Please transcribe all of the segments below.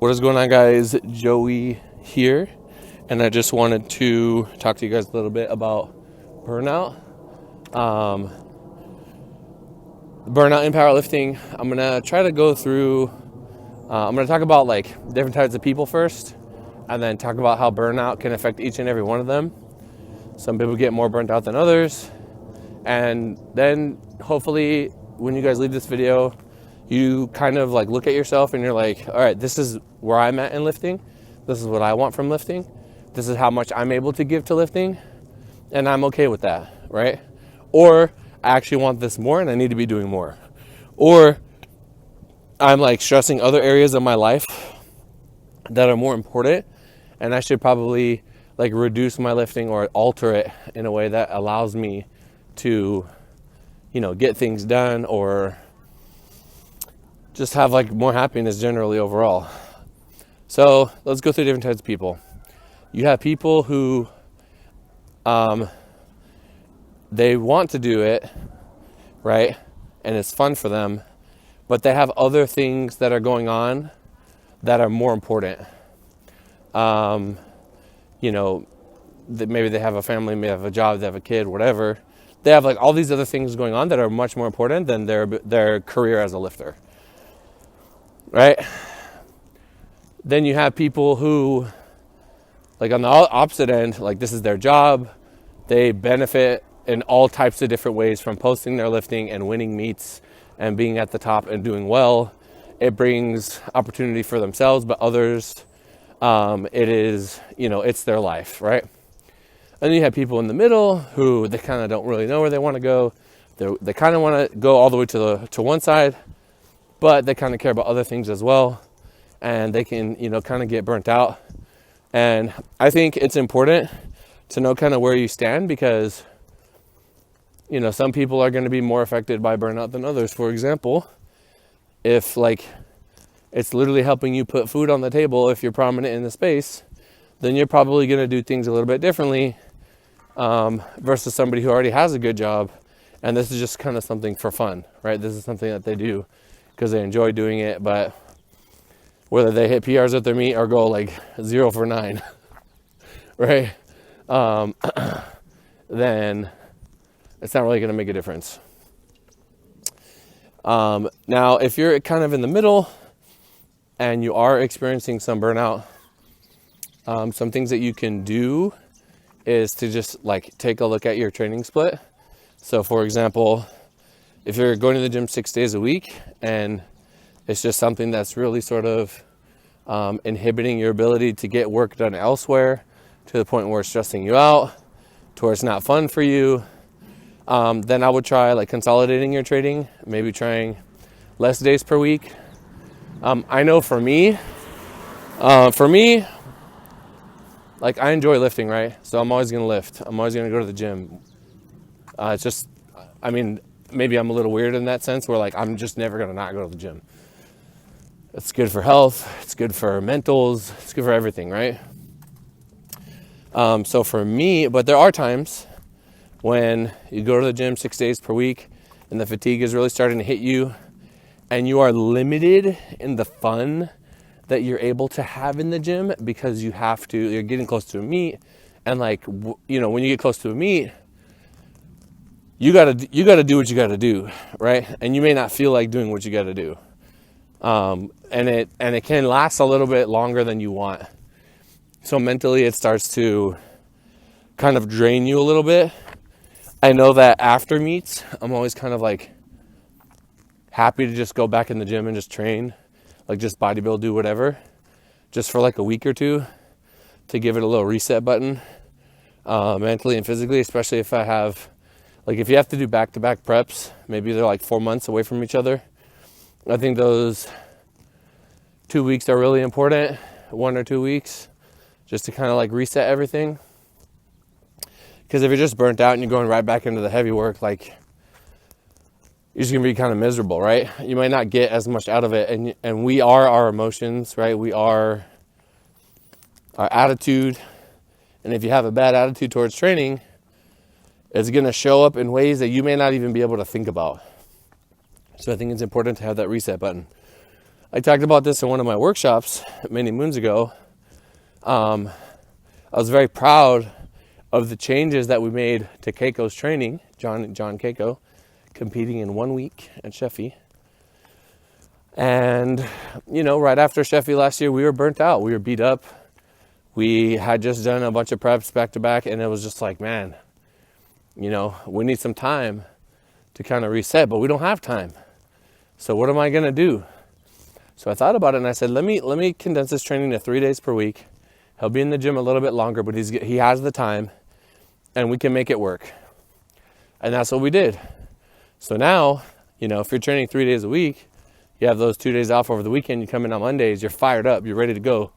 What is going on, guys? Joey here, and I just wanted to talk to you guys a little bit about burnout. Burnout in powerlifting. I'm gonna try to go through. I'm gonna talk about like different types of people first, and then talk about how burnout can affect each and every one of them. Some people get more burnt out than others, and then hopefully, when you guys leave this video, you kind of like look at yourself and you're like, all right, this is where I'm at in lifting. This is what I want from lifting. This is how much I'm able to give to lifting. And I'm okay with that, right? Or I actually want this more and I need to be doing more. Or I'm like stressing other areas of my life that are more important, and I should probably like reduce my lifting or alter it in a way that allows me to, get things done, or just have like more happiness generally overall. So let's go through different types of people. You have people who they want to do it, right? And it's fun for them, but they have other things that are going on that are more important. Maybe they have a family, maybe they have a job, they have a kid, whatever. They have like all these other things going on that are much more important than their career as a lifter. Right? Then you have people who, like on the opposite end, like this is their job. They benefit in all types of different ways from posting their lifting and winning meets and being at the top and doing well. It brings opportunity for themselves, but others, it is, it's their life, right? And then you have people in the middle who they kind of don't really know where they want to go. They kind of want to go all the way to one side, but they kind of care about other things as well, and they can, kind of get burnt out. And I think it's important to know kind of where you stand, because, some people are going to be more affected by burnout than others. For example, if like it's literally helping you put food on the table, if you're prominent in the space, then you're probably going to do things a little bit differently versus somebody who already has a good job. And this is just kind of something for fun, right? This is something that they do because they enjoy doing it, but whether they hit PRs at their meet or go like 0 for 9, right? Then it's not really going to make a difference. Now, if you're kind of in the middle and you are experiencing some burnout, some things that you can do is to just like take a look at your training split. So for example, if you're going to the gym 6 days a week and it's just something that's really sort of inhibiting your ability to get work done elsewhere to the point where it's stressing you out, to where it's not fun for you, then I would try like consolidating your training, maybe trying less days per week. I know for me, like I enjoy lifting, right? So I'm always going to lift. I'm always going to go to the gym. It's just, maybe I'm a little weird in that sense where like I'm just never going to not go to the gym. It's good for health. It's good for mentals. It's good for everything, right? So for me, but there are times when you go to the gym 6 days per week and the fatigue is really starting to hit you and you are limited in the fun that you're able to have in the gym because you're getting close to a meet. And like, when you get close to a meet, you gotta do what you gotta do, right? And you may not feel like doing what you gotta do. And it can last a little bit longer than you want. So mentally it starts to kind of drain you a little bit. I know that after meets, I'm always kind of like happy to just go back in the gym and just train, like just bodybuild, do whatever, just for like a week or two to give it a little reset button, mentally and physically, especially if I have, like if you have to do back-to-back preps, maybe they're like 4 months away from each other. I think those 2 weeks are really important, 1 or 2 weeks, just to kind of like reset everything. Because if you're just burnt out and you're going right back into the heavy work, like you're just gonna be kind of miserable, right? You might not get as much out of it, and we are our emotions, right? We are our attitude, and if you have a bad attitude towards training, it's gonna show up in ways that you may not even be able to think about. So I think it's important to have that reset button. I talked about this in one of my workshops many moons ago. I was very proud of the changes that we made to Keiko's training, John Keiko, competing in 1 week at Sheffy. And, right after Sheffy last year, we were burnt out. We were beat up. We had just done a bunch of preps back to back, and it was just like, man, we need some time to kind of reset, but we don't have time. So what am I going to do? So I thought about it, and I said, let me condense this training to 3 days per week. He'll be in the gym a little bit longer, but he has the time, and we can make it work. And that's what we did. So now, if you're training 3 days a week, you have those 2 days off over the weekend, you come in on Mondays, you're fired up, you're ready to go.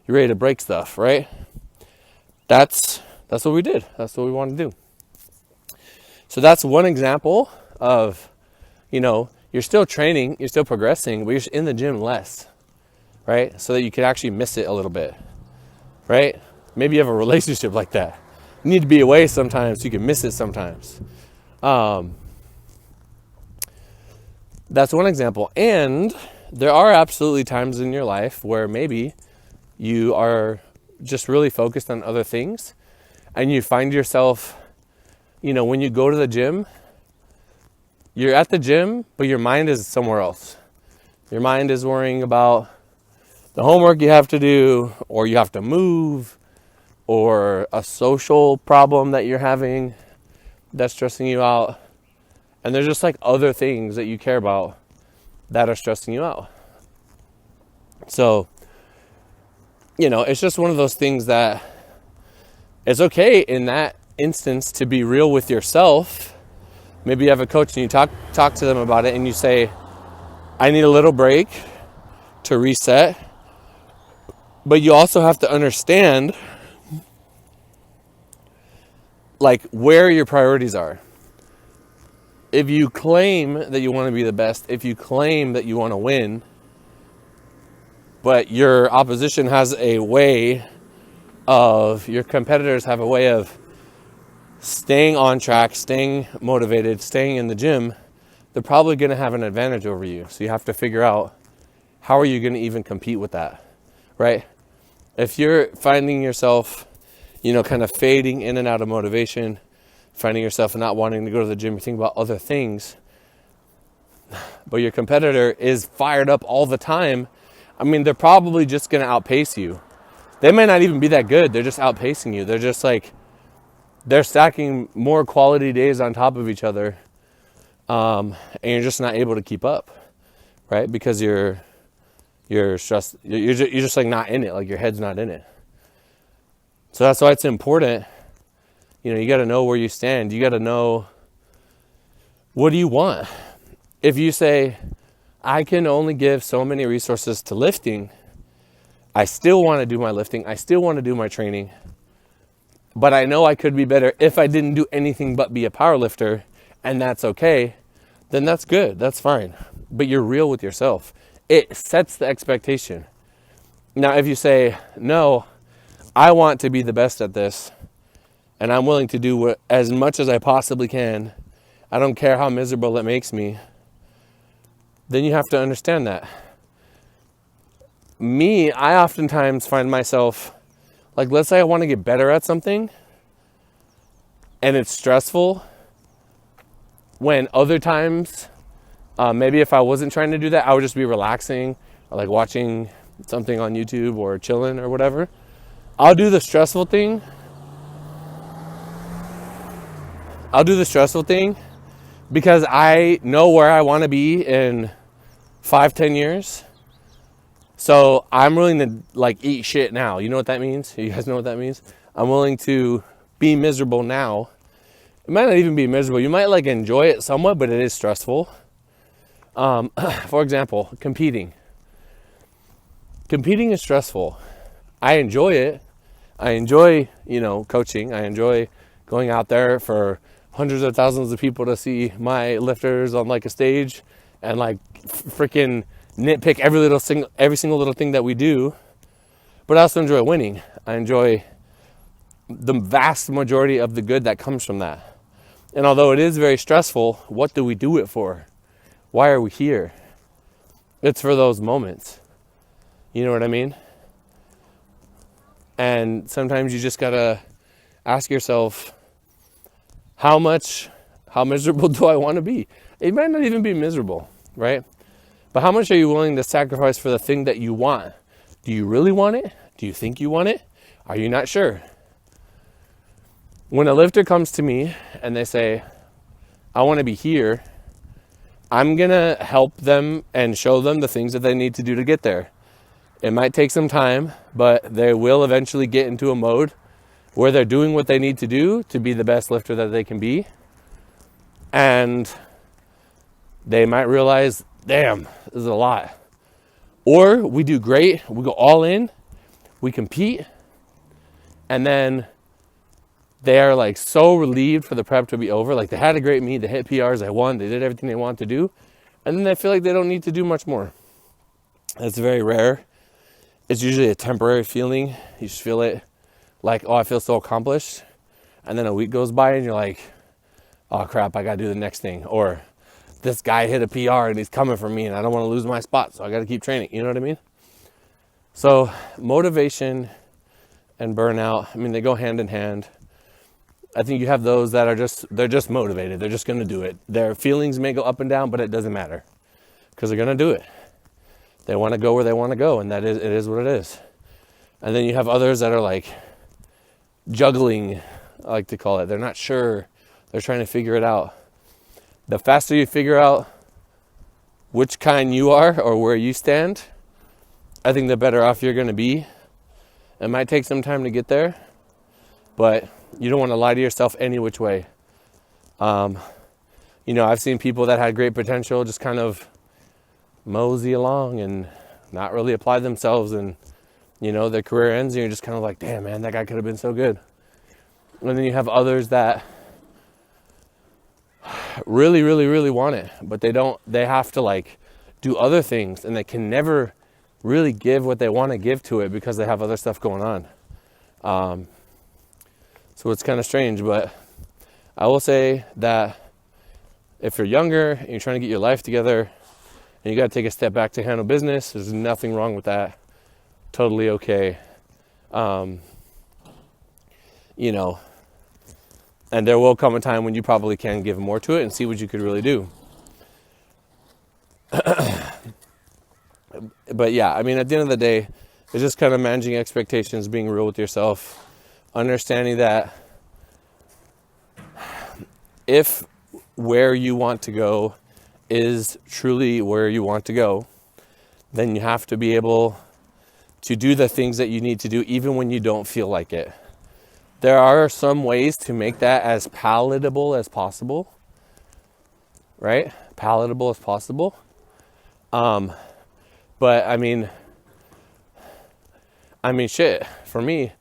You're ready to break stuff, right? That's what we did. That's what we want to do. So that's one example of, you're still training, you're still progressing, but you're in the gym less, right? So that you can actually miss it a little bit, right? Maybe you have a relationship like that. You need to be away sometimes so you can miss it sometimes. That's one example. And there are absolutely times in your life where maybe you are just really focused on other things, and you find yourself, when you go to the gym, you're at the gym, but your mind is somewhere else. Your mind is worrying about the homework you have to do, or you have to move, or a social problem that you're having that's stressing you out. And there's just like other things that you care about that are stressing you out. So, it's just one of those things that it's okay in that instance to be real with yourself. Maybe you have a coach and you talk to them about it, and you say, I need a little break to reset. But you also have to understand where your priorities are. If you claim that you want to be the best, if you claim that you want to win, but your opposition has a way of, your competitors have a way of staying on track, staying motivated, staying in the gym, they're probably going to have an advantage over you. So you have to figure out, how are you going to even compete with that, right? If you're finding yourself, kind of fading in and out of motivation, finding yourself not wanting to go to the gym, you think about other things, but your competitor is fired up all the time, they're probably just going to outpace you. They may not even be that good. They're just outpacing you. They're just they're stacking more quality days on top of each other. And you're just not able to keep up, right? Because you're stressed. You're just not in it. Your head's not in it. So that's why it's important. You got to know where you stand. You got to know, what do you want? If you say, I can only give so many resources to lifting, I still want to do my lifting, I still want to do my training, but I know I could be better if I didn't do anything but be a power lifter, and that's okay, then that's good, that's fine. But you're real with yourself. It sets the expectation. Now, if you say, no, I want to be the best at this, and I'm willing to do as much as I possibly can, I don't care how miserable it makes me, then you have to understand that. I oftentimes find myself, let's say I want to get better at something, and it's stressful, when other times, maybe if I wasn't trying to do that, I would just be relaxing, or watching something on YouTube, or chilling, or whatever. I'll do the stressful thing. Because I know where I want to be in 5-10 years. So I'm willing to eat shit now. You know what that means? You guys know what that means? I'm willing to be miserable now. It might not even be miserable. You might enjoy it somewhat, but it is stressful. For example, competing. Competing is stressful. I enjoy it. I enjoy, coaching. I enjoy going out there for hundreds of thousands of people to see my lifters on a stage and freaking nitpick every single little thing that we do. But I also enjoy winning. I enjoy the vast majority of the good that comes from that. And although it is very stressful, what do we do it for? Why are we here? It's for those moments. You know what I mean? And sometimes you just gotta ask yourself, how miserable do I want to be? It might not even be miserable, right? But how much are you willing to sacrifice for the thing that you want? Do you really want it? Do you think you want it? Are you not sure? When a lifter comes to me and they say, I want to be here, I'm going to help them and show them the things that they need to do to get there. It might take some time, but they will eventually get into a mode where they're doing what they need to do to be the best lifter that they can be. And they might realize, damn, this is a lot. Or we do great, we go all in, we compete, and then they are like so relieved for the prep to be over. Like they had a great meet, they hit PRs, they won, they did everything they wanted to do. And then they feel like they don't need to do much more. That's very rare. It's usually a temporary feeling. You just feel it like, oh, I feel so accomplished. And then a week goes by and you're like, oh crap, I gotta do the next thing. Or this guy hit a PR and he's coming for me and I don't want to lose my spot, so I gotta keep training. You know what I mean? So motivation and burnout, I mean, they go hand in hand. I think you have those that are they're just motivated. They're just gonna do it. Their feelings may go up and down, but it doesn't matter because they're gonna do it. They want to go where they want to go, and it is what it is. And then you have others that are like juggling, I like to call it. They're not sure. They're trying to figure it out. The faster you figure out which kind you are or where you stand, I think the better off you're going to be. It might take some time to get there, but you don't want to lie to yourself any which way. I've seen people that had great potential just kind of mosey along and not really apply themselves, and their career ends and you're just kind of like, damn man, that guy could have been so good. And then you have others that really, really, really want it, but they have to like do other things and they can never really give what they want to give to it because they have other stuff going on. So it's kind of strange, but I will say that if you're younger and you're trying to get your life together and you got to take a step back to handle business, there's nothing wrong with that. Totally okay. And there will come a time when you probably can give more to it and see what you could really do. But yeah, I mean, at the end of the day, it's just kind of managing expectations, being real with yourself, understanding that if where you want to go is truly where you want to go, then you have to be able to do the things that you need to do even when you don't feel like it. There are some ways to make that as palatable as possible, right? Palatable as possible. But I mean, shit, for me,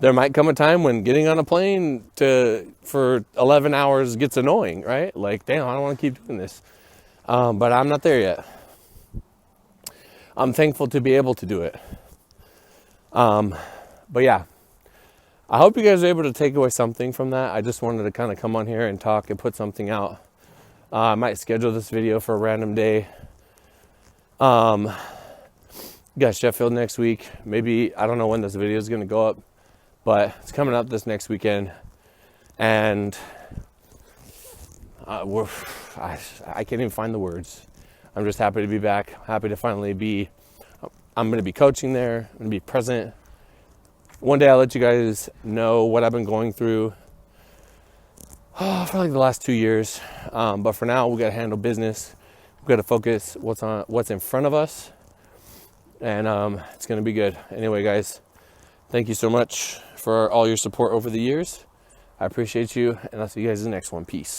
there might come a time when getting on a plane for 11 hours gets annoying, right? Like, damn, I don't want to keep doing this. But I'm not there yet. I'm thankful to be able to do it. But yeah, I hope you guys are able to take away something from that. I just wanted to kind of come on here and talk and put something out. I might schedule this video for a random day. Got Sheffield next week. Maybe, I don't know when this video is going to go up, but it's coming up this next weekend. And I can't even find the words. I'm just happy to be back. Happy to finally I'm going to be coaching there. I'm going to be present. One day I'll let you guys know what I've been going through for like the last 2 years. But for now, we got to handle business. We've got to focus what's in front of us. And it's going to be good. Anyway, guys, thank you so much for all your support over the years. I appreciate you. And I'll see you guys in the next one. Peace.